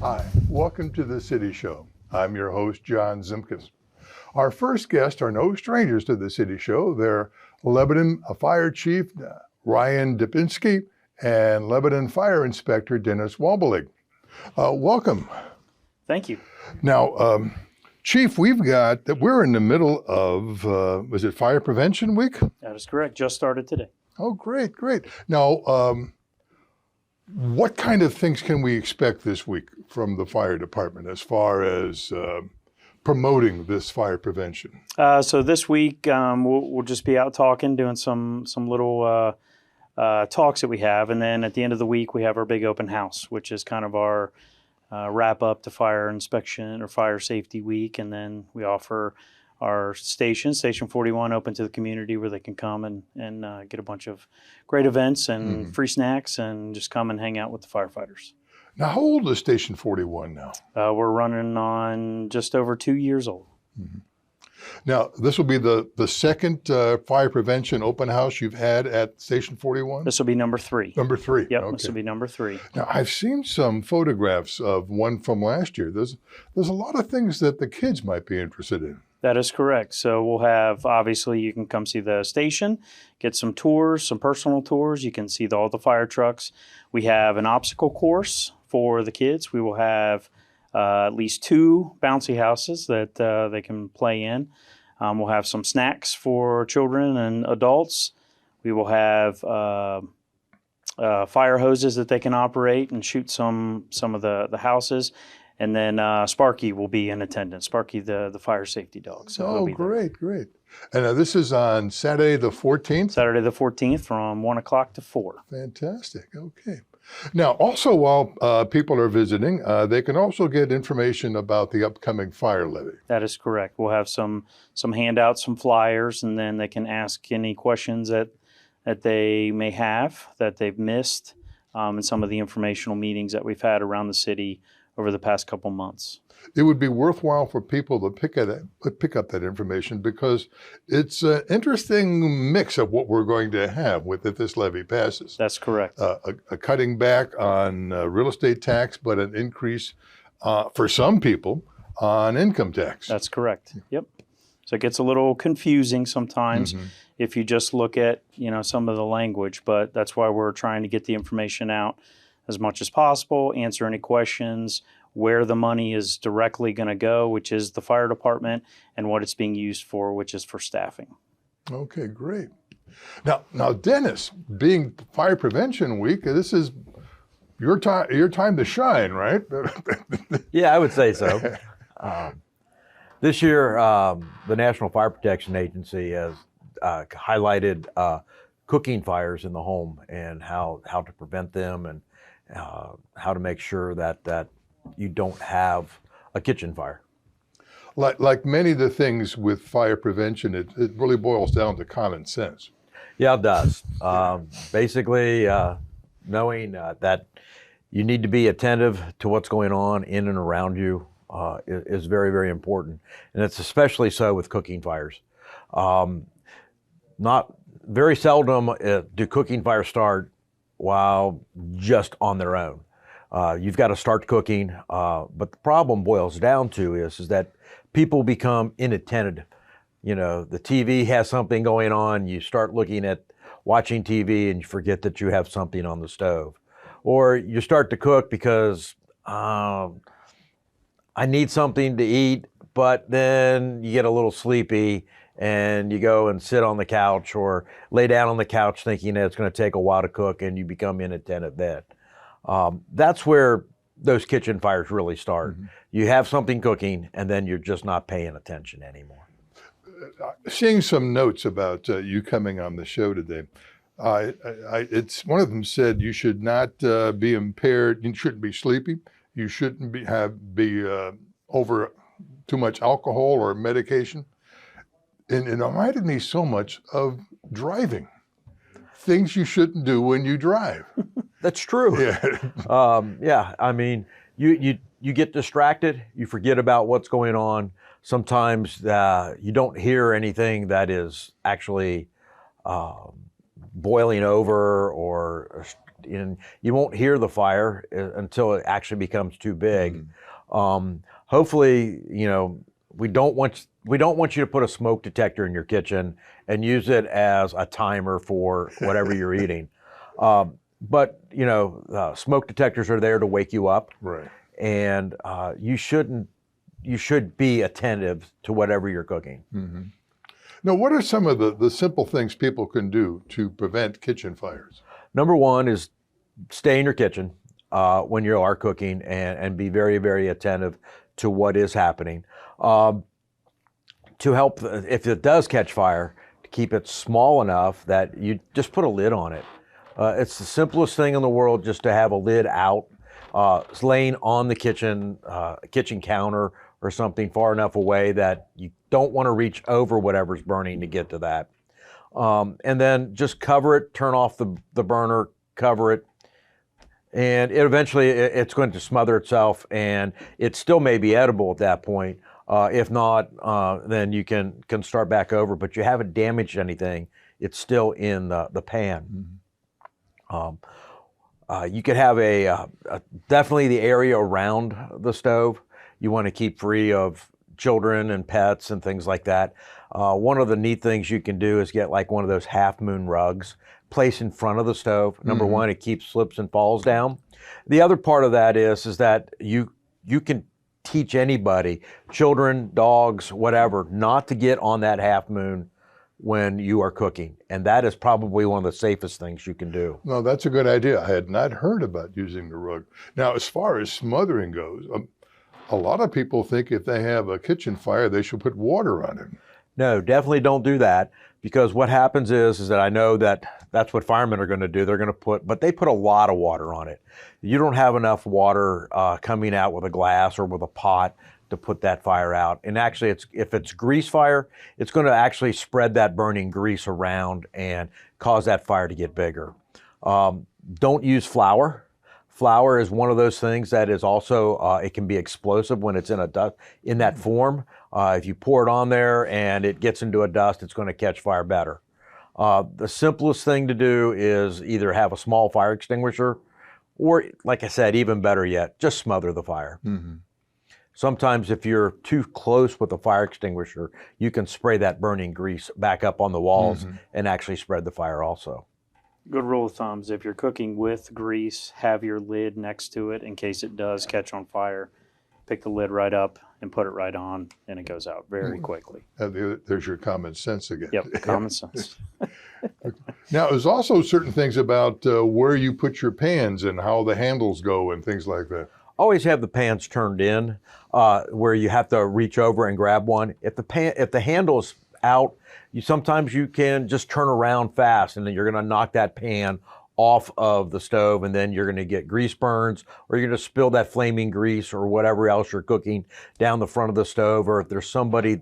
Hi, welcome to the City Show. I'm your host, John Zimkins. Our first guests are no strangers to the City Show. They're Lebanon Fire Chief Ryan Dipinski and Lebanon Fire Inspector Dennis Wobelig. Welcome. Thank you. Now, Chief, we're in the middle of, was it Fire Prevention Week? That is correct. Just started today. Oh, great, great. Now, what kind of things can we expect this week from the fire department as far as promoting this fire prevention? So this week we'll just be out talking, doing some little talks that we have, and then at the end of the week we have our big open house, which is kind of our wrap up to fire inspection or fire safety week, and then we offer our station 41, open to the community where they can come and get a bunch of great events and free snacks and just come and hang out with the firefighters. Now, how old is Station 41 now? We're running on just over 2 years old. Mm-hmm. Now, this will be the second fire prevention open house you've had at Station 41? This will be number 3. Number 3. Yep, okay. This will be number 3. Now, I've seen some photographs of one from last year. There's a lot of things that the kids might be interested in. That is correct. So we'll have, obviously, you can come see the station, get some tours, some personal tours. You can see all the fire trucks. We have an obstacle course for the kids. We will have at least 2 bouncy houses that they can play in. We'll have some snacks for children and adults. We will have fire hoses that they can operate and shoot some of the houses. And then Sparky will be in attendance, Sparky the fire safety dog. So great. And this is on Saturday the 14th? Saturday the 14th from 1 o'clock to 4. Fantastic, okay. Now, also while people are visiting, they can also get information about the upcoming fire levy. That is correct. We'll have some handouts, some flyers, and then they can ask any questions that they may have that they've missed in some of the informational meetings that we've had around the city over the past couple months. It would be worthwhile for people to pick up that information because it's an interesting mix of what we're going to have if this levy passes. That's correct. A cutting back on real estate tax, but an increase for some people on income tax. That's correct. Yep. So it gets a little confusing sometimes if you just look at some of the language, but that's why we're trying to get the information out as much as possible, answer any questions, where the money is directly going to go, which is the fire department, and what it's being used for, which is for staffing. Okay, great. Now, Dennis, being Fire Prevention Week, this is your time to shine, right? Yeah, I would say so. This year, the National Fire Protection Agency has highlighted cooking fires in the home and how to prevent them and how to make sure that you don't have a kitchen fire. Like many of the things with fire prevention, it really boils down to common sense. Yeah, it does. Basically, knowing that you need to be attentive to what's going on in and around you is very, very important. And it's especially so with cooking fires. Not very seldom do cooking fires start while just on their own. You've got to start cooking, but the problem boils down to is that people become inattentive. The TV has something going on, you start watching TV and you forget that you have something on the stove. Or you start to cook because I need something to eat, but then you get a little sleepy and you go and sit on the couch or lay down on the couch thinking that it's going to take a while to cook and you become inattentive then. That's where those kitchen fires really start. You have something cooking and then you're just not paying attention anymore. Seeing some notes about you coming on the show today, it's one of them said you should not be impaired, you shouldn't be sleepy, you shouldn't be over too much alcohol or medication. And it reminded me so much of driving. Things you shouldn't do when you drive. That's true. Yeah. I mean, you get distracted, you forget about what's going on. Sometimes you don't hear anything that is actually boiling over or and you won't hear the fire until it actually becomes too big. Hopefully, we don't want you to put a smoke detector in your kitchen and use it as a timer for whatever you're eating. But smoke detectors are there to wake you up, Right. and you should be attentive to whatever you're cooking. Now, what are some of the simple things people can do to prevent kitchen fires? Number one is stay in your kitchen when you are cooking, and be very, very attentive to what is happening. To help, if it does catch fire, to keep it small enough that you just put a lid on it. It's the simplest thing in the world, just to have a lid out. It's laying on the kitchen counter or something far enough away that you don't want to reach over whatever's burning to get to that. And then just cover it, turn off the burner, cover it, and eventually it's going to smother itself, and it still may be edible at that point. If not, then you can start back over, but you haven't damaged anything. It's still in the pan. You could have definitely the area around the stove you want to keep free of children and pets and things like that. One of the neat things you can do is get like one of those half moon rugs, place in front of the stove. Number one, it keeps slips and falls down. The other part of that is that you can teach anybody, children, dogs, whatever, not to get on that half moon when you are cooking. And that is probably one of the safest things you can do. No, that's a good idea. I had not heard about using the rug. Now, as far as smothering goes, a lot of people think if they have a kitchen fire, they should put water on it. No, definitely don't do that, because what happens is that I know that's what firemen are going to do. They're going to but they put a lot of water on it. You don't have enough water coming out with a glass or with a pot to put that fire out. And actually, if it's grease fire, it's going to actually spread that burning grease around and cause that fire to get bigger. Don't use flour. Flour is one of those things that is also, it can be explosive when it's in that form. If you pour it on there and it gets into a dust, it's going to catch fire better. The simplest thing to do is either have a small fire extinguisher, or, like I said, even better yet, just smother the fire. Sometimes if you're too close with a fire extinguisher, you can spray that burning grease back up on the walls and actually spread the fire also. Good rule of thumb is if you're cooking with grease, have your lid next to it in case it does catch on fire. Pick the lid right up and put it right on, and it goes out very quickly. There's your common sense again. Yep, common sense. Now, there's also certain things about where you put your pans and how the handles go and things like that. Always have the pans turned in, where you have to reach over and grab one. If the handle is out, sometimes you can just turn around fast, and then you're going to knock that pan off of the stove, and then you're going to get grease burns, or you're going to spill that flaming grease or whatever else you're cooking down the front of the stove. Or if there's somebody,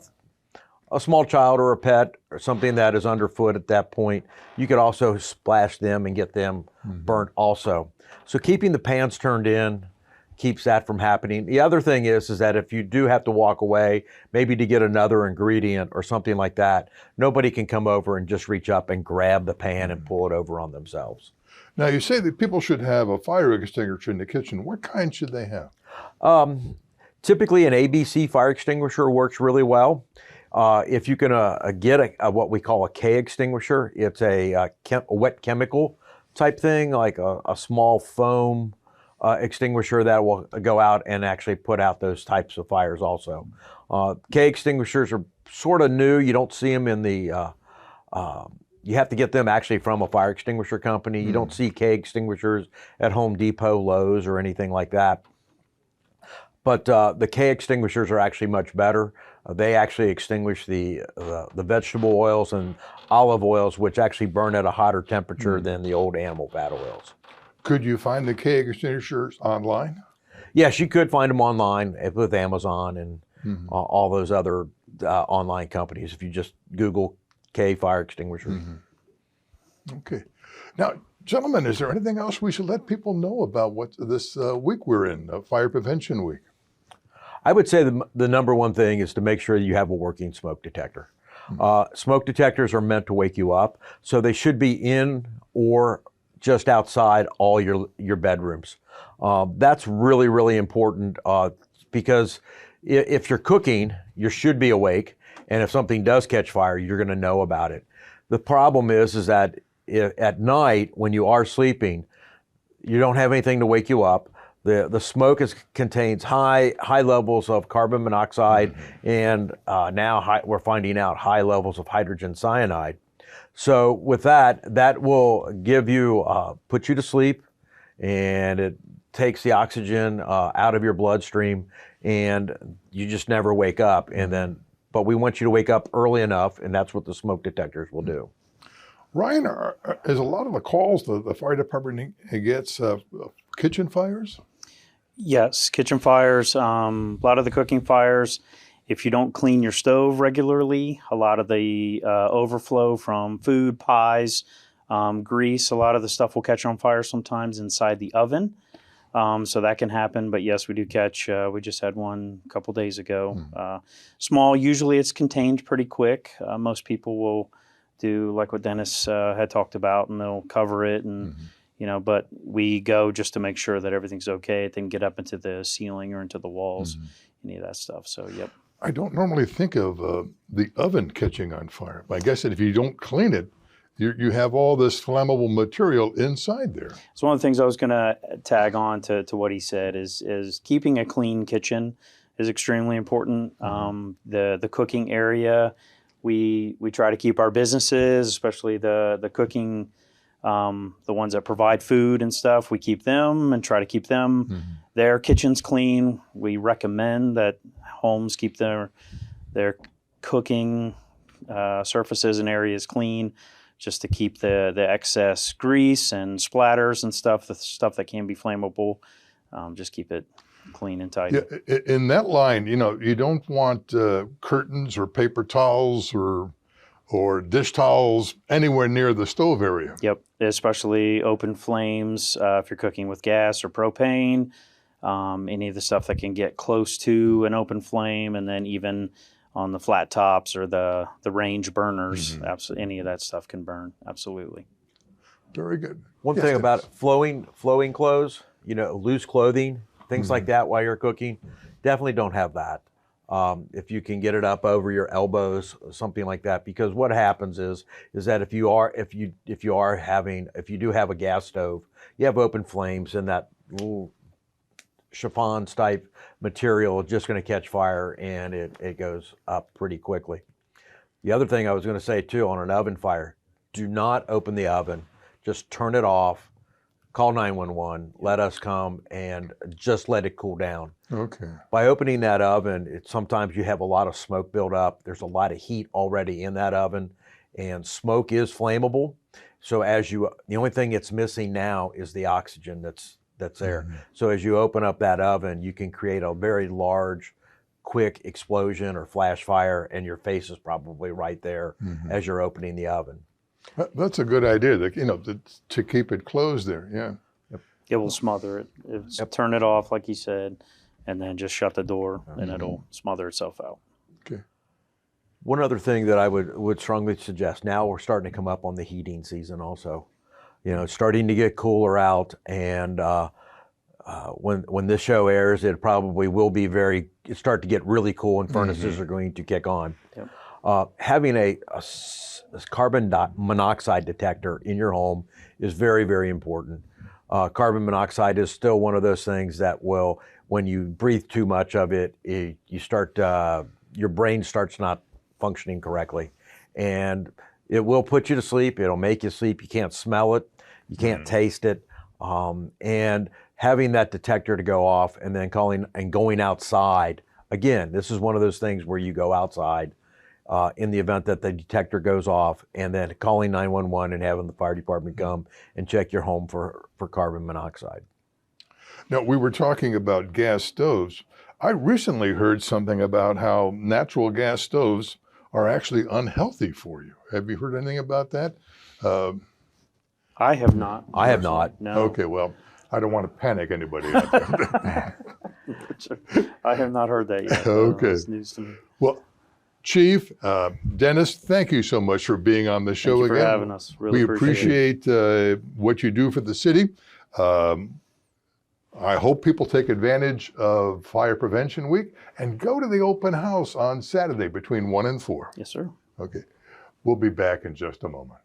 a small child or a pet or something that is underfoot at that point, you could also splash them and get them burnt also. So keeping the pans turned in keeps that from happening. The other thing is that if you do have to walk away, maybe to get another ingredient or something like that, nobody can come over and just reach up and grab the pan and pull it over on themselves. Now, you say that people should have a fire extinguisher in the kitchen. What kind should they have? Typically, an ABC fire extinguisher works really well. If you can get what we call a K extinguisher, it's a wet chemical type thing, like a small foam extinguisher that will go out and actually put out those types of fires also. K extinguishers are sort of new. You don't see them in the, you have to get them actually from a fire extinguisher company. You don't see K extinguishers at Home Depot, Lowe's, or anything like that. But the K extinguishers are actually much better. They actually extinguish the vegetable oils and olive oils, which actually burn at a hotter temperature than the old animal fat oils. Could you find the K extinguishers online? Yes, you could find them online with Amazon and all those other online companies. If you just Google K fire extinguishers. Okay. Now, gentlemen, is there anything else we should let people know about what this week we're in, Fire Prevention Week? I would say the number one thing is to make sure you have a working smoke detector. Smoke detectors are meant to wake you up, so they should be in or just outside all your bedrooms. That's really, really important because if you're cooking, you should be awake. And if something does catch fire, you're going to know about it. The problem is that at night, when you are sleeping, you don't have anything to wake you up. The smoke contains high levels of carbon monoxide, and now we're finding out high levels of hydrogen cyanide. So with that will give you put you to sleep, and it takes the oxygen out of your bloodstream, and you just never wake up. But we want you to wake up early enough, and that's what the smoke detectors will do. Ryan, is a lot of the calls the fire department gets kitchen fires? Yes, kitchen fires, a lot of the cooking fires. If you don't clean your stove regularly, a lot of the overflow from food, pies, grease, a lot of the stuff will catch on fire sometimes inside the oven. So that can happen. But yes, we do catch, we just had one a couple days ago. Small, usually it's contained pretty quick. Most people will do like what Dennis had talked about, and they'll cover it and but we go just to make sure that everything's okay. It didn't get up into the ceiling or into the walls, any of that stuff. So, yep. I don't normally think of the oven catching on fire. I guess that if you don't clean it, you have all this flammable material inside there. So one of the things I was going to tag on to what he said is keeping a clean kitchen is extremely important. The cooking area, we try to keep our businesses, especially the cooking, the ones that provide food and stuff, we keep them and try to keep them their kitchens clean. We recommend that homes keep their cooking surfaces and areas clean, just to keep the excess grease and splatters and stuff, the stuff that can be flammable. Just keep it clean and tidy. Yeah, in that line, you don't want curtains or paper towels or dish towels anywhere near the stove area. Yep, especially open flames if you're cooking with gas or propane, any of the stuff that can get close to an open flame, and then even on the flat tops or the range burners, absolutely, any of that stuff can burn, absolutely. Very good. One thing about it, flowing clothes, loose clothing, things like that while you're cooking, definitely don't have that. If you can get it up over your elbows, something like that, because what happens is that if you do have a gas stove, you have open flames, and that little chiffon type material is just going to catch fire, and it goes up pretty quickly. The other thing I was going to say too on an oven fire, do not open the oven, just turn it off. Call 911, let us come, and just let it cool down. Okay. By opening that oven, sometimes you have a lot of smoke build up. There's a lot of heat already in that oven, and smoke is flammable. So the only thing it's missing now is the oxygen that's there. So as you open up that oven, you can create a very large, quick explosion or flash fire, and your face is probably right there as you're opening the oven. That's a good idea, to keep it closed there, yeah. It will smother it. Turn it off, like you said, and then just shut the door, and it'll smother itself out. Okay. One other thing that I would strongly suggest, now we're starting to come up on the heating season also. It's starting to get cooler out, and when this show airs, it probably will be start to get really cool, and furnaces are going to kick on. Yep. Having a carbon monoxide detector in your home is very, very important. Carbon monoxide is still one of those things that will, when you breathe too much of it, your brain starts not functioning correctly, and it will put you to sleep. It'll make you sleep. You can't smell it. You can't taste it. And having that detector to go off, and then going outside. Again, this is one of those things where you go outside in the event that the detector goes off, and then calling 911 and having the fire department come and check your home for carbon monoxide. Now, we were talking about gas stoves. I recently heard something about how natural gas stoves are actually unhealthy for you. Have you heard anything about that? I have not. I have not. No. Okay, well, I don't want to panic anybody out there. I have not heard that yet. Okay. That's news to me. Well, Chief, Dennis, thank you so much for being on the show Thank you again. for having us. Really We appreciate it. appreciate what you do for the city. I hope people take advantage of Fire Prevention Week and go to the open house on Saturday between 1 and 4. Yes, sir. Okay. We'll be back in just a moment.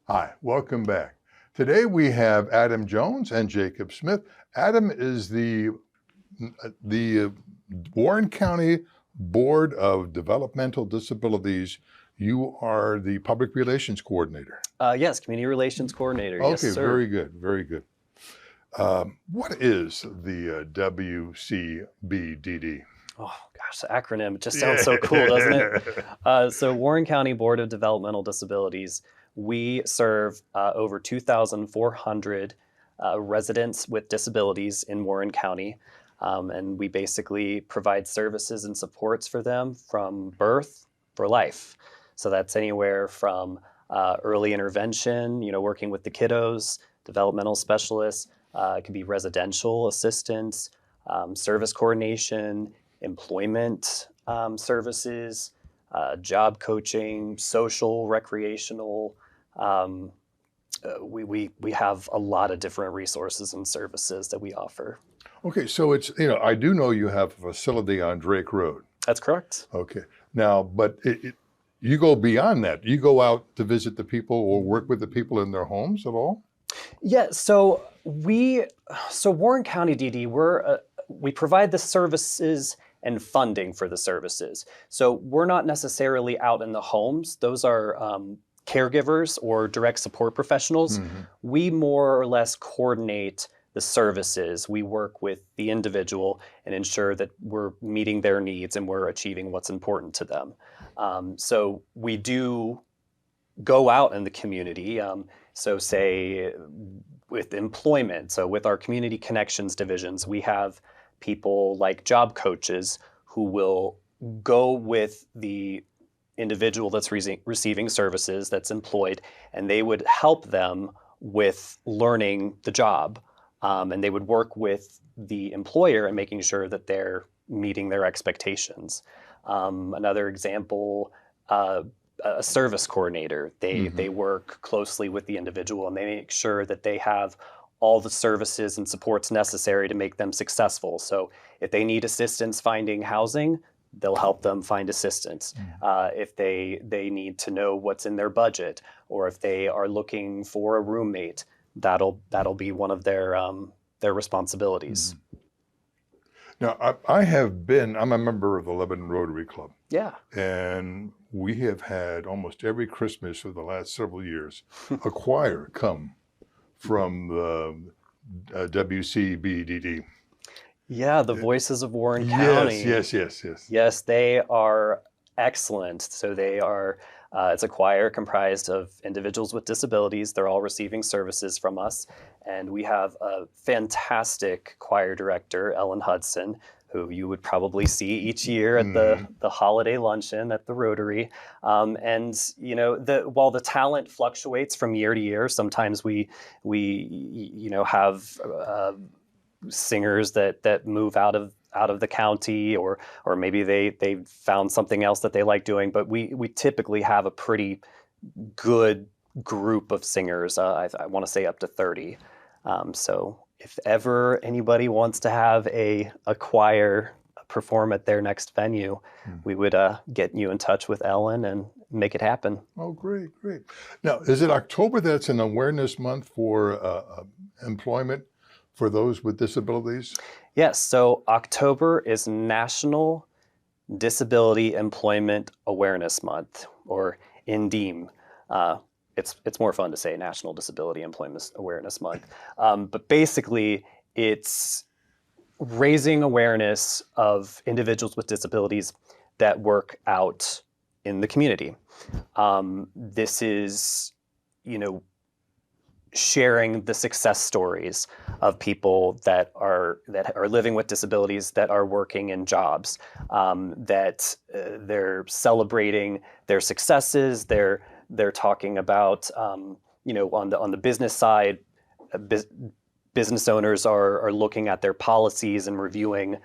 Hi, welcome back. Today we have Adam Jones and Jacob Smith. Adam is the Warren County Board of Developmental Disabilities. You are the public relations coordinator. Yes, community relations coordinator. Okay, Yes, sir. very good, very good. What is the WCBDD? Oh gosh, the acronym, it just sounds so cool, doesn't it? So Warren County Board of Developmental Disabilities, we serve over 2,400 residents with disabilities in Warren County. And we basically provide services and supports for them from birth for life. So that's anywhere from early intervention, working with the kiddos, developmental specialists, it could be residential assistance, service coordination, employment services, job coaching, social, recreational. We have a lot of different resources and services that we offer. Okay, so it's, I do know you have a facility on Drake Road. That's correct. Okay. Now, but you go beyond that. You go out to visit the people or work with the people in their homes at all? Yeah, so Warren County DD, we provide the services and funding for the services. So we're not necessarily out in the homes. Those are caregivers or direct support professionals. Mm-hmm. We more or less coordinate the services. We work with the individual and ensure that we're meeting their needs and we're achieving what's important to them. So we do go out in the community. So say with employment, so with our community connections divisions, we have people like job coaches who will go with the individual that's receiving services, that's employed, and they would help them with learning the job. And they would work with the employer and making sure that they're meeting their expectations. Another example, a service coordinator. They work closely with the individual and they make sure that they have all the services and supports necessary to make them successful. So if they need assistance finding housing, they'll help them find assistance. If they need to know what's in their budget, or if they are looking for a roommate, that'll be one of their responsibilities. Now, I'm a member of the Lebanon Rotary Club. Yeah. And we have had almost every Christmas for the last several years, a choir come from the WCBDD. Yeah, the Voices of Warren County. Yes. Yes, they are excellent. So they are, it's a choir comprised of individuals with disabilities. They're all receiving services from us. And we have a fantastic choir director, Ellen Hudson, who you would probably see each year at the holiday luncheon at the Rotary. And while the talent fluctuates from year to year, sometimes we have singers that move out of the county, or maybe they found something else that they like doing. But we typically have a pretty good group of singers. I want to say up to 30. So if ever anybody wants to have a choir perform at their next venue, we would get you in touch with Ellen and make it happen. Oh, great. Now, is it October that's an awareness month for employment for those with disabilities? Yes, so October is National Disability Employment Awareness Month, or NDEAM. It's more fun to say National Disability Employment Awareness Month. But basically, it's raising awareness of individuals with disabilities that work out in the community. This is, sharing the success stories of people that are living with disabilities, that are working in jobs, that they're celebrating their successes. They're talking about on the business side, business owners are looking at their policies and reviewing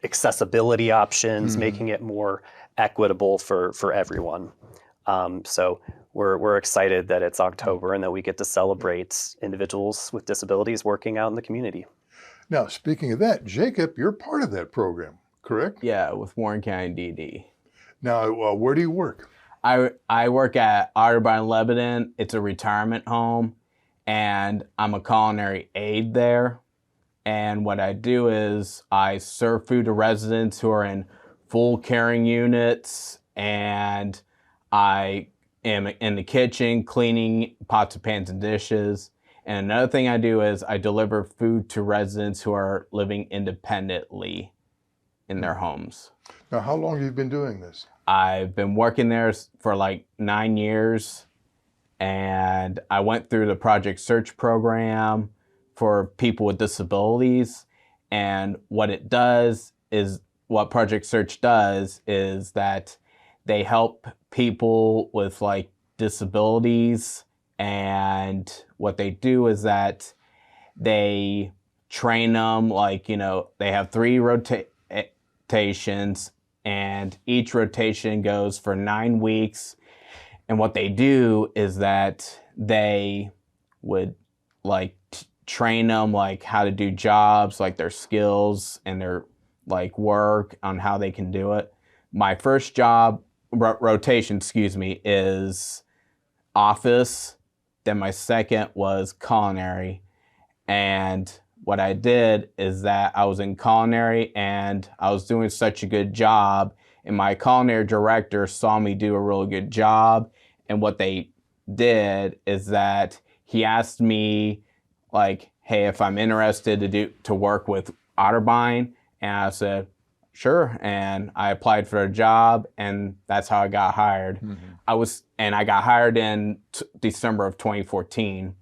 accessibility options, making it more equitable for everyone. So we're excited that it's October and that we get to celebrate individuals with disabilities working out in the community. Now, speaking of that, Jacob, you're part of that program, correct? Yeah, with Warren County DD. Now, where do you work? I work at Otterbein Lebanon. It's a retirement home, and I'm a culinary aide there. And what I do is I serve food to residents who are in full caring units, and I am in the kitchen cleaning pots and pans and dishes. And another thing I do is I deliver food to residents who are living independently in their homes. Now, how long have you been doing this? I've been working there for like 9 years, and I went through the Project Search program for people with disabilities. And what Project Search does is that they help people with like disabilities, and what they do is that they train them, they have 3 rotations, and each rotation goes for 9 weeks. And what they do is that they would train them how to do jobs, their skills and their work on how they can do it. My first job rotation, is office. Then my second was culinary. And what I did is that I was in culinary and I was doing such a good job, and my culinary director saw me do a really good job. And what they did is that he asked me hey, if I'm interested to work with Otterbein, and I said, sure. And I applied for a job, and that's how I got hired. Mm-hmm. I got hired in December of 2014.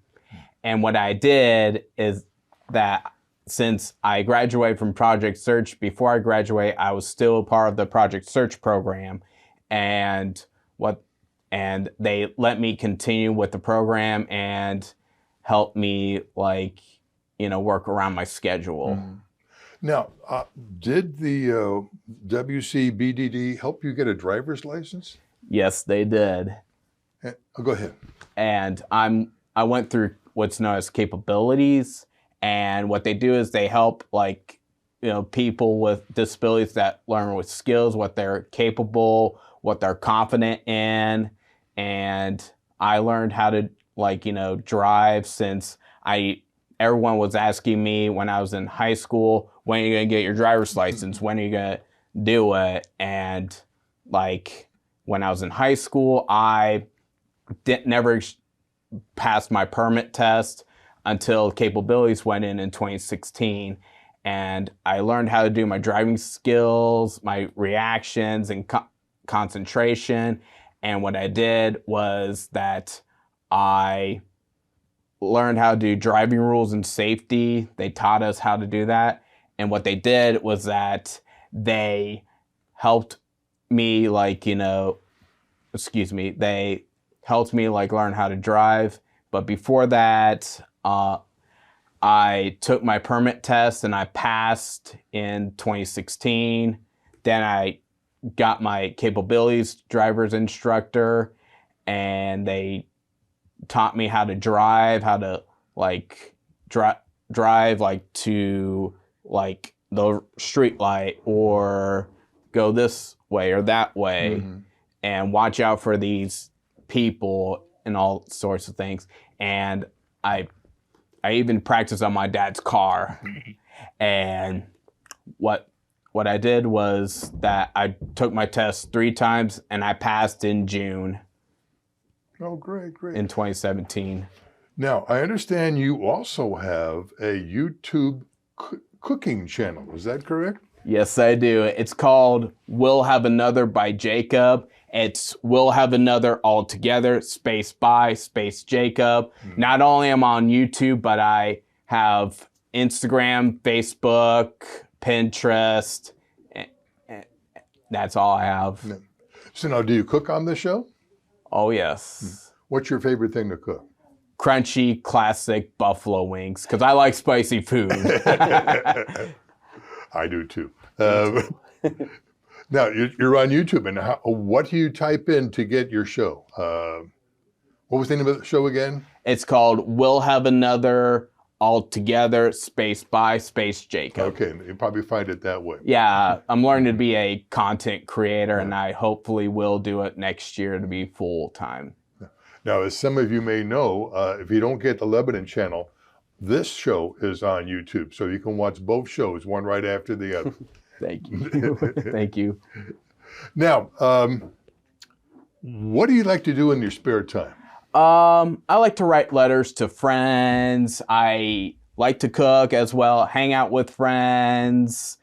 And what I did is that since I graduated from Project Search, before I graduated, I was still a part of the Project Search program. And they let me continue with the program and help me work around my schedule. Mm-hmm. Now, did the WCBDD help you get a driver's license? Yes, they did. Go ahead. And I went through what's known as capabilities, and what they do is they help people with disabilities that learn with skills, what they're capable, what they're confident in. And I learned how to drive since everyone was asking me when I was in high school, when are you going to get your driver's license? When are you going to do it? And when I was in high school, I never passed my permit test until capabilities went in 2016. And I learned how to do my driving skills, my reactions and concentration. And what I did was that I learned how to do driving rules and safety. They taught us how to do that. And what they did was that they helped me they helped me learn how to drive. But before that, I took my permit test and I passed in 2016. Then I got my capabilities driver's instructor, and they taught me how to drive, how to drive to the street light or go this way or that way, mm-hmm. and watch out for these people and all sorts of things. And I even practiced on my dad's car. And what I did was that I took my test 3 times and I passed in June. Oh, great. In 2017. Now, I understand you also have a YouTube cooking channel. Is that correct? Yes, I do. It's called We'll Have Another by Jacob, It's We'll Have Another Altogether, space by, space Jacob. Not only am I on YouTube, but I have Instagram, Facebook, Pinterest. That's all I have. Yeah. So now, do you cook on the show? Oh, yes. What's your favorite thing to cook? Crunchy, classic buffalo wings, because I like spicy food. I do too. Now, you're on YouTube, and what do you type in to get your show? What was the name of the show again? It's called We'll Have Another Altogether, space by, space Jacob. Okay, you probably find it that way. Yeah, I'm learning to be a content creator, and I hopefully will do it next year to be full time. Now, as some of you may know, if you don't get the Lebanon channel, this show is on YouTube, so you can watch both shows, one right after the other. Thank you. Thank you. Now, what do you like to do in your spare time? I like to write letters to friends. I like to cook as well, hang out with friends,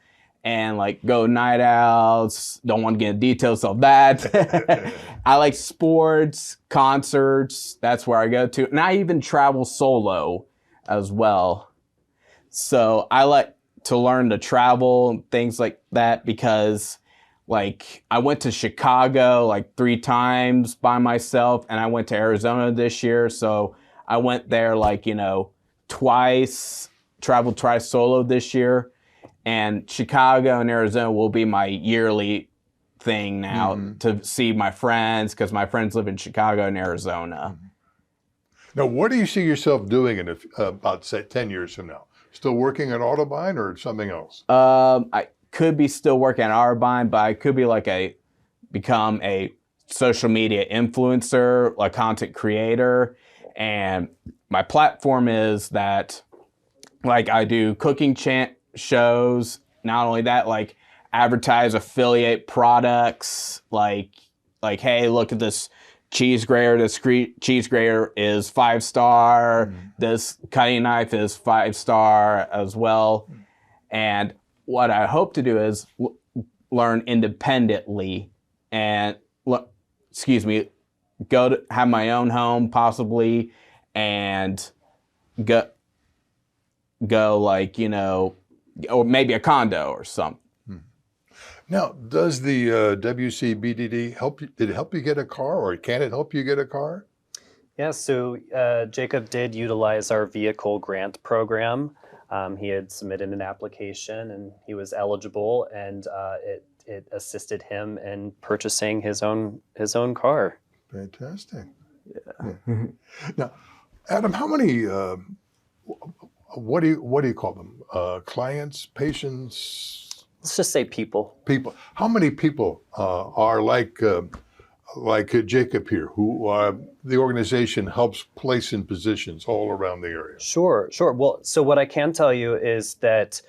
and like go night outs. Don't want to get into details of that. I like sports, concerts. That's where I go to. And I even travel solo as well. So I like to learn to travel and things like that because like I went to Chicago like 3 times by myself, and I went to Arizona this year. So I went there like, twice, traveled twice solo this year. And Chicago and Arizona will be my yearly thing now to see my friends, because my friends live in Chicago and Arizona. Now, what do you see yourself doing in about, say, 10 years from now? Still working at Autobahn or something else? I could be still working at Arbine, but I could be become a social media influencer, a content creator. And my platform is that like I do cooking shows. Not only that, like advertise affiliate products, like hey, look at this cheese grater. This cheese grater is 5-star. This cutting knife is 5-star as well. And what I hope to do is learn independently and go to have my own home possibly, and go like, or maybe a condo or something. Now, does the WCBDD help you? Did it help you get a car, or can it help you get a car? Yeah, so Jacob did utilize our vehicle grant program. He had submitted an application and he was eligible, and it assisted him in purchasing his own car. Fantastic. Yeah. Now, Adam, how many? What do you call them? Clients, patients? Let's just say people. People. How many people are like Jacob here, who the organization helps place in positions all around the area? Sure. Well, so what I can tell you is that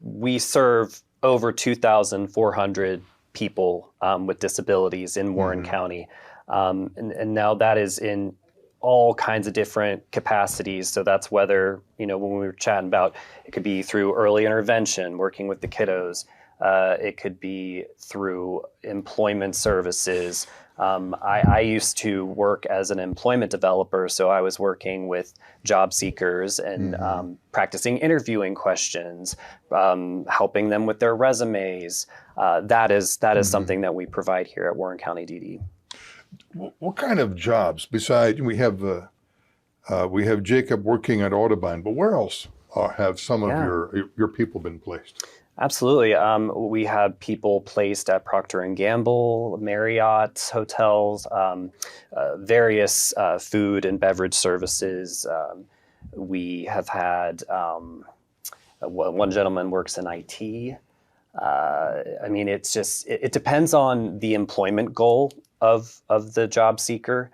we serve over 2,400 people with disabilities in Warren County. And now that is in all kinds of different capacities. So that's whether, when we were chatting about, it could be through early intervention, working with the kiddos. It could be through employment services. I used to work as an employment developer, so I was working with job seekers and practicing interviewing questions, helping them with their resumes. That is something that we provide here at Warren County DD. What kind of jobs besides we have Jacob working at Autobahn, but where else have some of your people been placed? Absolutely. We have people placed at Procter & Gamble, Marriott hotels, various food and beverage services. We have had one gentleman works in IT. It depends on the employment goal of the job seeker.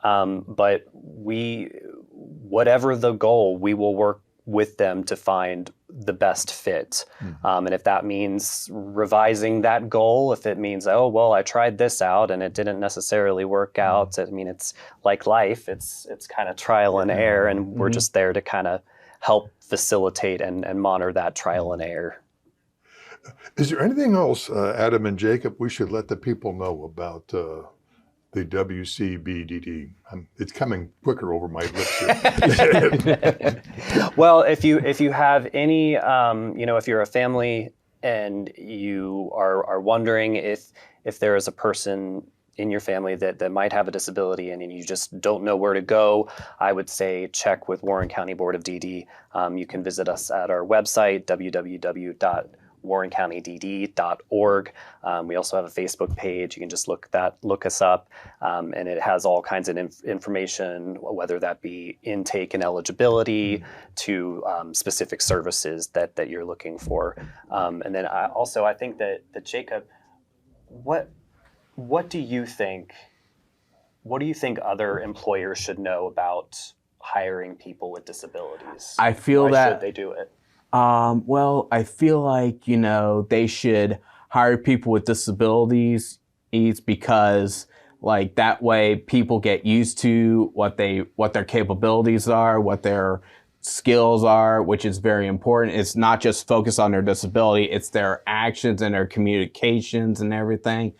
But whatever the goal, we will work with them to find the best fit. And if that means revising that goal, if it means, I tried this out and it didn't necessarily work out. It's like life, it's kind of trial and error, and we're just there to kind of help facilitate and monitor that trial and error. Is there anything else, Adam and Jacob, we should let the people know about the WCBDD? It's coming quicker over my lips here. Well, if you have any, if you're a family and you are wondering if there is a person in your family that might have a disability and you just don't know where to go, I would say check with Warren County Board of DD. You can visit us at our website, www.warrencountydd.org. We also have a Facebook page. You can just look us up, and it has all kinds of information, whether that be intake and eligibility to specific services that you're looking for. And then I think that Jacob, what do you think other employers should know about hiring people with disabilities? I feel Why that should they do it? Well, I feel like, they should hire people with disabilities because like that way people get used to what their capabilities are, what their skills are, which is very important. It's not just focused on their disability, it's their actions and their communications and everything.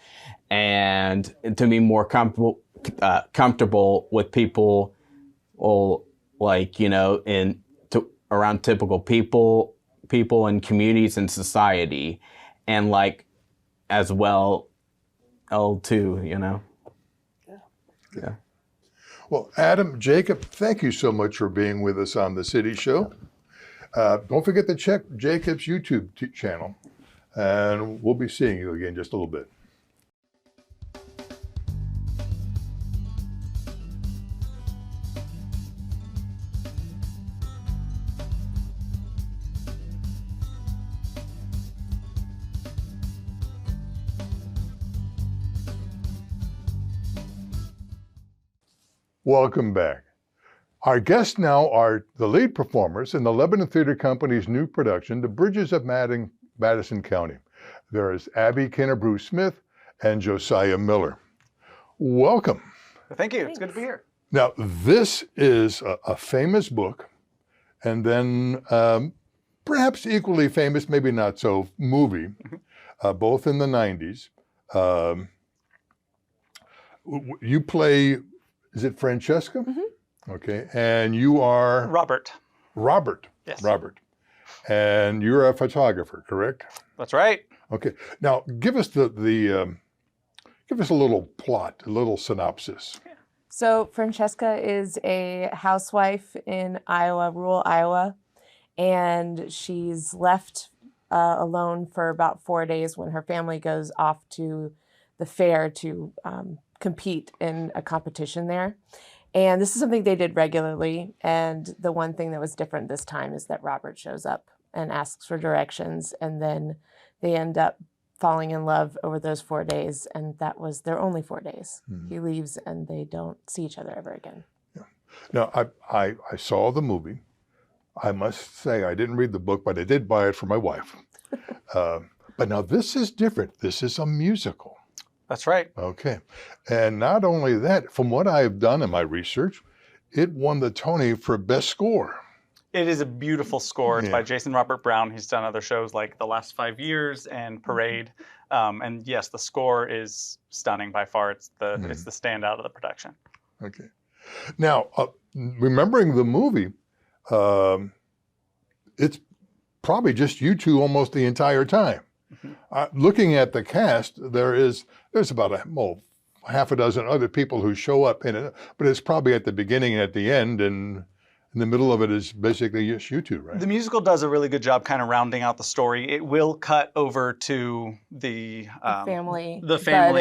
And to be more comfortable with people, around typical people in communities and society, and like as well, too. Yeah. Well, Adam, Jacob, thank you so much for being with us on the City Show. Don't forget to check Jacob's YouTube channel, and we'll be seeing you again in just a little bit. Welcome back. Our guests now are the lead performers in the Lebanon Theater Company's new production, The Bridges of Madison County. There is Abby Kennebrew Smith and Josiah Miller. Welcome. Thank you. It's good to be here. Now, this is a famous book, and then perhaps equally famous, maybe not so, movie, both in the 90s. You play, is it Francesca? Mm-hmm. Okay, and you are? Robert. Yes. Robert. And you're a photographer, correct? That's right. Okay, now give us give us a little plot, a little synopsis. So Francesca is a housewife in Iowa, rural Iowa, and she's left alone for about 4 days when her family goes off to the fair to compete in a competition there. And this is something they did regularly. And the one thing that was different this time is that Robert shows up and asks for directions, and then they end up falling in love over those 4 days, and that was their only 4 days. Mm-hmm. He leaves and they don't see each other ever again. Yeah. Now, I saw the movie. I must say I didn't read the book, but I did buy it for my wife. But now this is different. This is a musical. That's right. Okay. And not only that, from what I've done in my research, it won the Tony for Best Score. It is a beautiful score. It's by Jason Robert Brown. He's done other shows like The Last 5 Years and Parade. And yes, the score is stunning by far. It's the standout of the production. Okay. Now, remembering the movie, it's probably just you two almost the entire time. Mm-hmm. Looking at the cast, there's about half a dozen other people who show up in it, but it's probably at the beginning and at the end, and in the middle of it is basically just you two, right? The musical does a really good job kind of rounding out the story. It will cut over to the family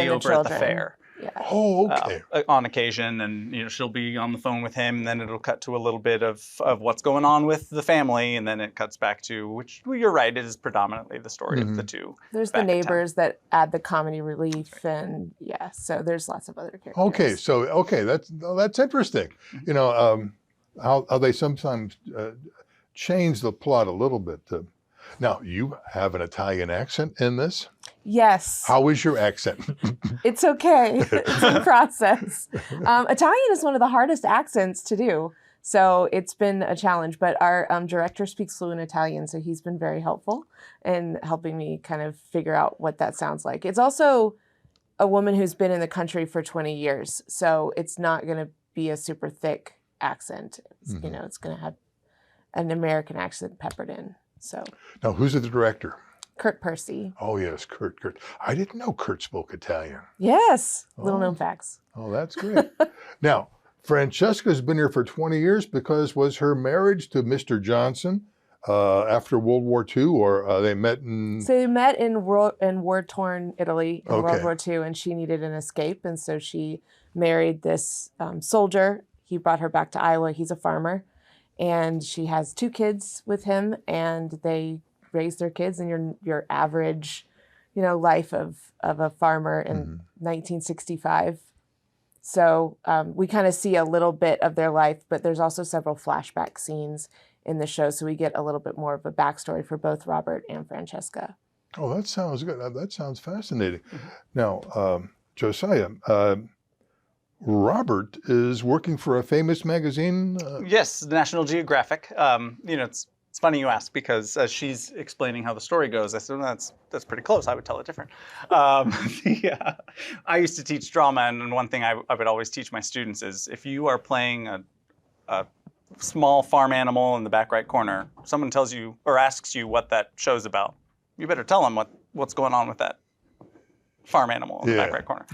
over at the fair. Yeah. Oh, okay. On occasion, and she'll be on the phone with him, and then it'll cut to a little bit of what's going on with the family, and then it cuts back to, which you're right, it is predominantly the story of the two. There's the neighbors that add the comedy relief, and so there's lots of other characters. Okay, that's interesting. Mm-hmm. How they sometimes change the plot a little bit. Now, you have an Italian accent in this? Yes. How is your accent? It's okay. It's in process. Italian is one of the hardest accents to do. So it's been a challenge, but our director speaks fluent Italian, so he's been very helpful in helping me kind of figure out what that sounds like. It's also a woman who's been in the country for 20 years, so it's not going to be a super thick accent. It's, you know, it's going to have an American accent peppered in. So Now, who's the director? Kurt Percy. Oh, yes, Kurt. I didn't know Kurt spoke Italian. Yes, little Oh. known facts. Oh, that's great. Now, Francesca's been here for 20 years because was her marriage to Mr. Johnson after World War II, or they met in... So they met in war-torn Italy in World Okay. War II, and she needed an escape, and so she married this soldier. He brought her back to Iowa. He's a farmer, and she has 2 kids with him, and they raise their kids in your average, you know, life of a farmer in 1965. So we kind of see a little bit of their life, but there's also several flashback scenes in the show, so we get a little bit more of a backstory for both Robert and Francesca. Oh, that sounds good. That sounds fascinating. Now, Josiah, Robert is working for a famous magazine. Yes, National Geographic. You know, it's funny you ask, because as she's explaining how the story goes, I said, well, that's pretty close. I would tell it different. I used to teach drama, and one thing I would always teach my students is if you are playing a small farm animal in the back right corner, someone tells you or asks you what that show's about, you better tell them what's going on with that farm animal in the back right corner.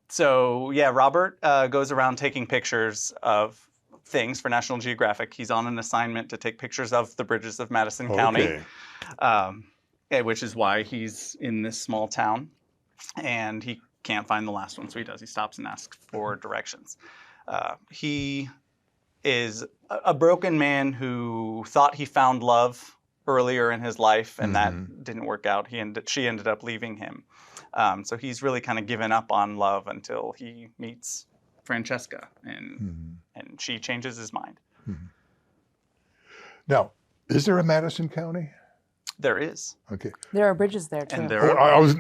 So yeah, Robert goes around taking pictures of things for National Geographic. He's on an assignment to take pictures of the bridges of Madison County, which is why he's in this small town, and he can't find the last one, so he stops and asks for directions. He is a broken man who thought he found love earlier in his life, and that didn't work out. She ended up leaving him. So he's really kind of given up on love until he meets Francesca, and she changes his mind. Now, is there a Madison County? There is. Okay. There are bridges there too. And there That was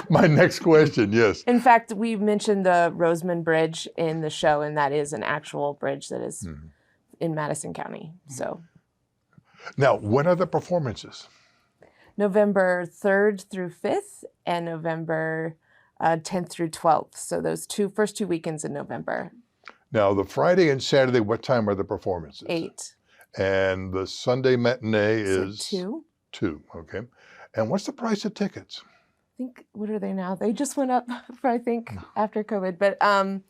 my next question. Yes. In fact, we mentioned the Roseman Bridge in the show, and that is an actual bridge that is in Madison County. So Now, when are the performances? November 3rd through 5th and November 10th through 12th. So those first two weekends in November. Now, the Friday and Saturday, what time are the performances? 8. And the Sunday matinee is? 2. 2, okay. And what's the price of tickets? I think, what are they now? They just went up for, I think, after COVID. But I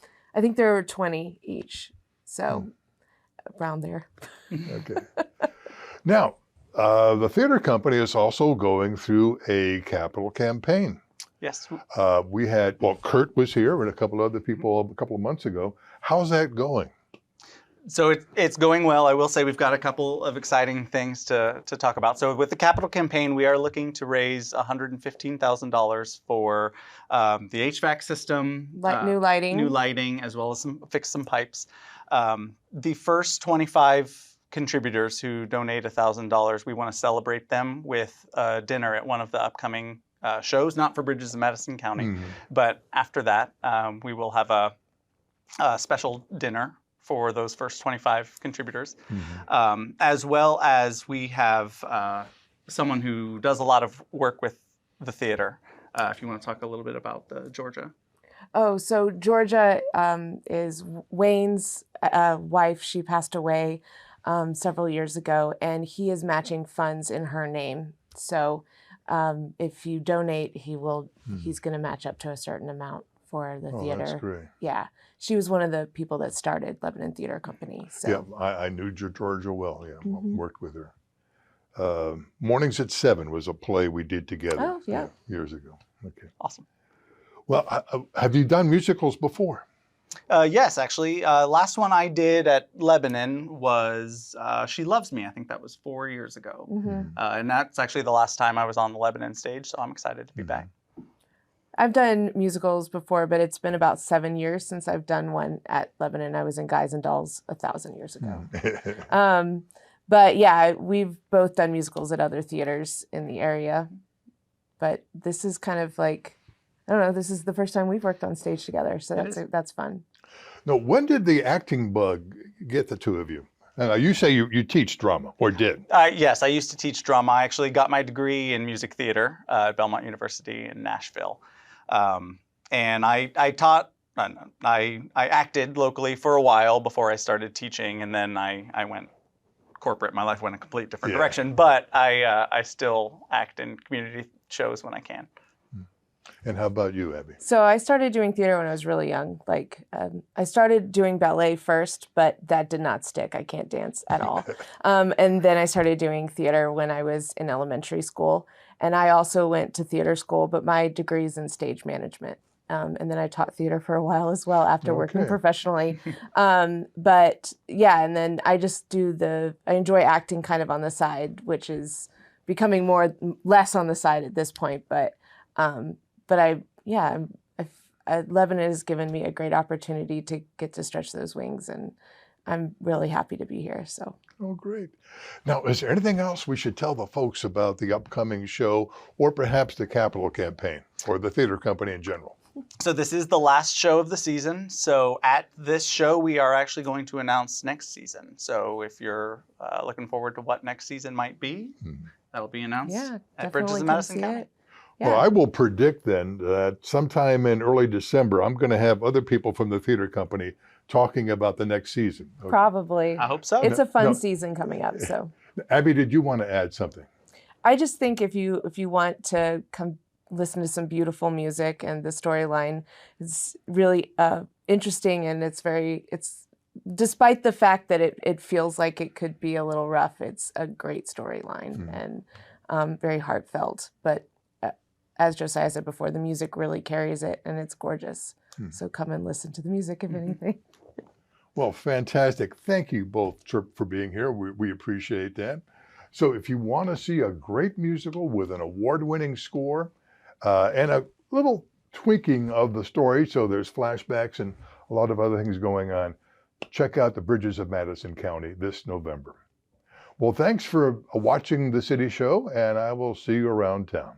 think there were 20 each. So around there. Okay. Now, the theater company is also going through a capital campaign. Yes. We had, Kurt was here and a couple other people a couple of months ago. How's that going? So it's going well. I will say we've got a couple of exciting things to talk about. So with the capital campaign, we are looking to raise $115,000 for the HVAC system, New lighting, as well as fix some pipes. The first 25 contributors who donate $1,000, we want to celebrate them with dinner at one of the upcoming shows, not for Bridges of Madison County, but after that, we will have a special dinner for those first 25 contributors, as well as we have someone who does a lot of work with the theater. If you want to talk a little bit about Georgia. Oh, so Georgia is Wayne's wife. She passed away several years ago, and he is matching funds in her name. So if you donate, he's going to match up to a certain amount for the theater. That's great. Yeah. She was one of the people that started Lebanon Theater Company. So. Yeah, I knew Georgia well. Yeah, worked with her. Mornings at 7 was a play we did together. Oh, yeah. Years ago. Okay. Awesome. Well, have you done musicals before? Yes, actually. Last one I did at Lebanon was She Loves Me. I think that was 4 years ago. And that's actually the last time I was on the Lebanon stage, so I'm excited to be back. I've done musicals before, but it's been about 7 years since I've done one at Lebanon. I was in Guys and Dolls 1,000 years ago. But yeah, we've both done musicals at other theaters in the area. But this is kind of like, I don't know, this is the first time we've worked on stage together, so that's fun. Now, when did the acting bug get the two of you? Now, you say you teach drama, or did. Yes, I used to teach drama. I actually got my degree in music theater at Belmont University in Nashville. And I taught, I acted locally for a while before I started teaching, and then I went corporate. My life went a complete different Yeah. direction, but I still act in community shows when I can. And how about you, Abby? So I started doing theater when I was really young. I started doing ballet first, but that did not stick. I can't dance at all. And then I started doing theater when I was in elementary school. And I also went to theater school, but my degree is in stage management. And then I taught theater for a while as well after working Okay. professionally. But yeah, and then I just I enjoy acting kind of on the side, which is becoming less on the side at this point. But Lebanon has given me a great opportunity to get to stretch those wings, and I'm really happy to be here. So. Oh, great. Now, is there anything else we should tell the folks about the upcoming show, or perhaps the Capital campaign, or the theater company in general? So this is the last show of the season. So at this show, we are actually going to announce next season. So if you're looking forward to what next season might be, that'll be announced Yeah, at Bridges definitely of come Madison see County. it. Yeah. Well, I will predict then that sometime in early December, I'm going to have other people from the theater company talking about the next season. Probably. I hope so. It's a fun No. season coming up. So Abby, did you want to add something? I just think if you want to come listen to some beautiful music, and the storyline is really interesting, and it's despite the fact that it feels like it could be a little rough, it's a great storyline and very heartfelt. But as Josiah said before, the music really carries it, and it's gorgeous. So come and listen to the music, if anything. Well, fantastic. Thank you both for being here. We appreciate that. So if you want to see a great musical with an award-winning score and a little tweaking of the story, so there's flashbacks and a lot of other things going on, check out the Bridges of Madison County this November. Well, thanks for watching the City Show, and I will see you around town.